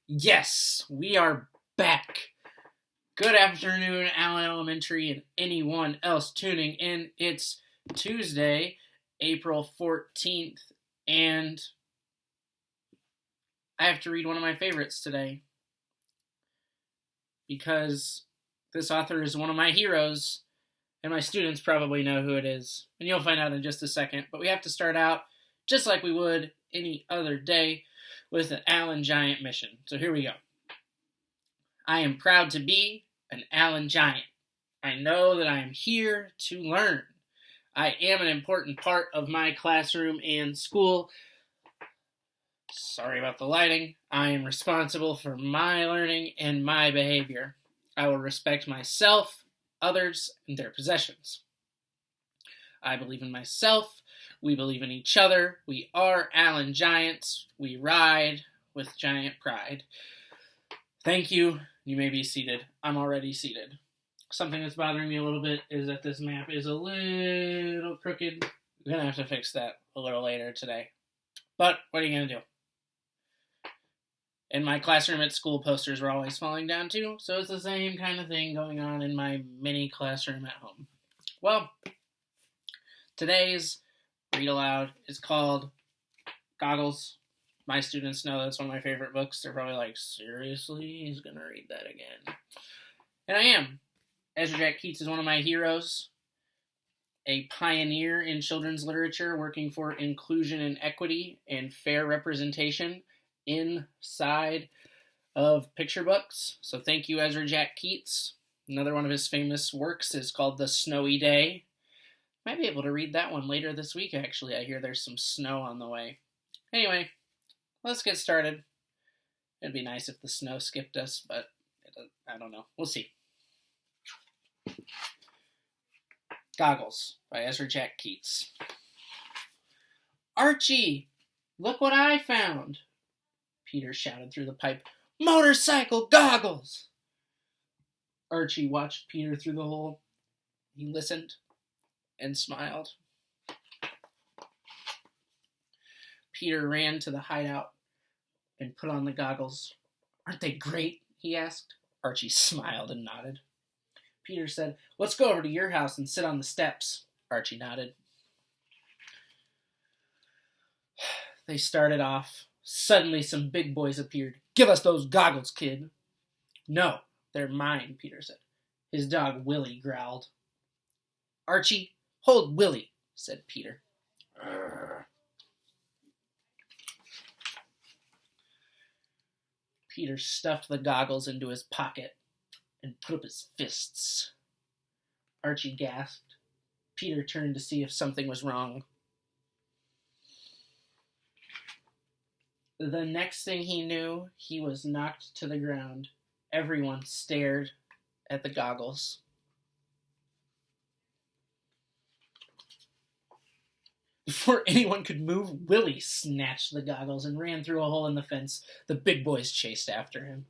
Yes, we are back. Good afternoon, Allen Elementary, and anyone else tuning in. It's Tuesday, April 14th, and I have to read one of my favorites today because this author is one of my heroes, and my students probably know who it is, and you'll find out in just a second. But we have to start out just like we would any other day with an Allen Giant mission. So here we go. I am proud to be an Allen Giant. I know that I am here to learn. I am an important part of my classroom and school. Sorry about the lighting. I am responsible for my learning and my behavior. I will respect myself, others, and their possessions. I believe in myself. We believe in each other. We are Allen Giants. We ride with giant pride. Thank you. You may be seated. I'm already seated. Something that's bothering me a little bit is that this map is a little crooked. I'm going to have to fix that a little later today. But what are you going to do? In my classroom at school, posters were always falling down too, so it's the same kind of thing going on in my mini classroom at home. Well, today's read aloud is called Goggles. My students know that's one of my favorite books. They're probably like, seriously? He's going to read that again. And I am. Ezra Jack Keats is one of my heroes, a pioneer in children's literature working for inclusion and equity and fair representation inside of picture books. So thank you, Ezra Jack Keats. Another one of his famous works is called The Snowy Day. Might be able to read that one later this week, actually. I hear there's some snow on the way. Anyway, let's get started. It'd be nice if the snow skipped us, but I don't know. We'll see. Goggles by Ezra Jack Keats. Archie, look what I found, Peter shouted through the pipe. Motorcycle goggles! Archie watched Peter through the hole. He listened and smiled. Peter ran to the hideout and put on the goggles. Aren't they great? He asked. Archie smiled and nodded. Peter said, let's go over to your house and sit on the steps. Archie nodded. They started off. Suddenly some big boys appeared. Give us those goggles, kid. No, they're mine, Peter said. His dog Willie growled. Archie, hold Willie, said Peter. Urgh. Peter stuffed the goggles into his pocket and put up his fists. Archie gasped. Peter turned to see if something was wrong. The next thing he knew, he was knocked to the ground. Everyone stared at the goggles. Before anyone could move, Willie snatched the goggles and ran through a hole in the fence. The big boys chased after him.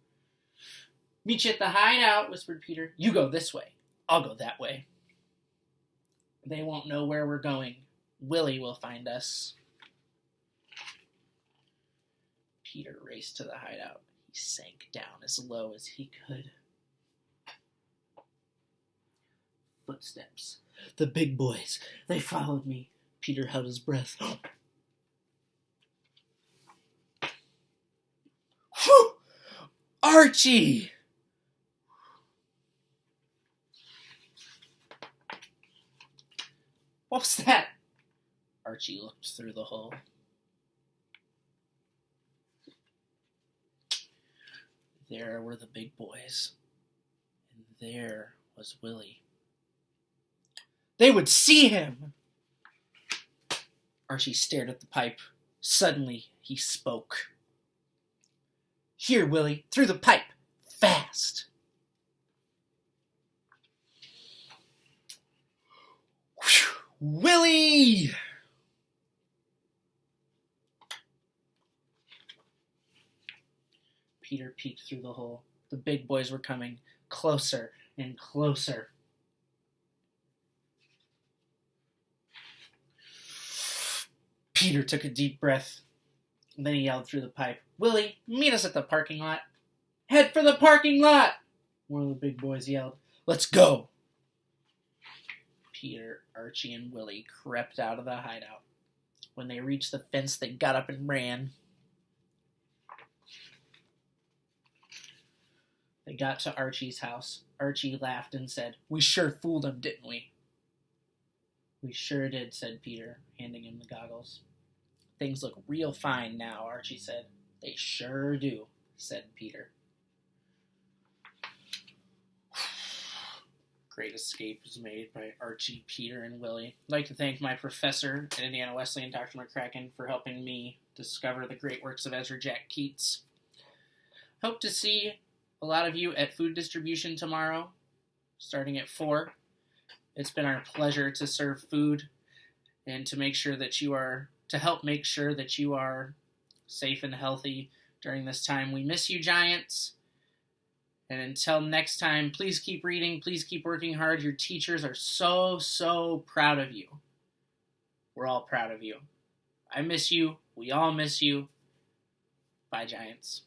Meet you at the hideout, whispered Peter. You go this way. I'll go that way. They won't know where we're going. Willie will find us. Peter raced to the hideout. He sank down as low as he could. Footsteps. The big boys. They followed me. Peter held his breath. Whew! Archie! What was that? Archie looked through the hole. There were the big boys. And there was Willie. They would see him! Archie stared at the pipe. Suddenly, he spoke. Here, Willie, through the pipe. Fast! Whew. Willie! Peter peeked through the hole. The big boys were coming closer and closer. Peter took a deep breath. And then he yelled through the pipe, "Willie, meet us at the parking lot." "Head for the parking lot!" one of the big boys yelled. "Let's go!" Peter, Archie, and Willie crept out of the hideout. When they reached the fence, they got up and ran. They got to Archie's house. Archie laughed and said, "We sure fooled him, didn't we?" "We sure did," said Peter, handing him the goggles. "Things look real fine now," Archie said. "They sure do," said Peter. Great escape was made by Archie, Peter, and Willie. I'd like to thank my professor at Indiana Wesleyan, Dr. McCracken, for helping me discover the great works of Ezra Jack Keats. Hope to see a lot of you at food distribution tomorrow, starting at 4. It's been our pleasure to serve food and to make sure that to help make sure that you are safe and healthy during this time. We miss you, Giants. And until next time, please keep reading. Please keep working hard. Your teachers are so, so proud of you. We're all proud of you. I miss you. We all miss you. Bye, Giants.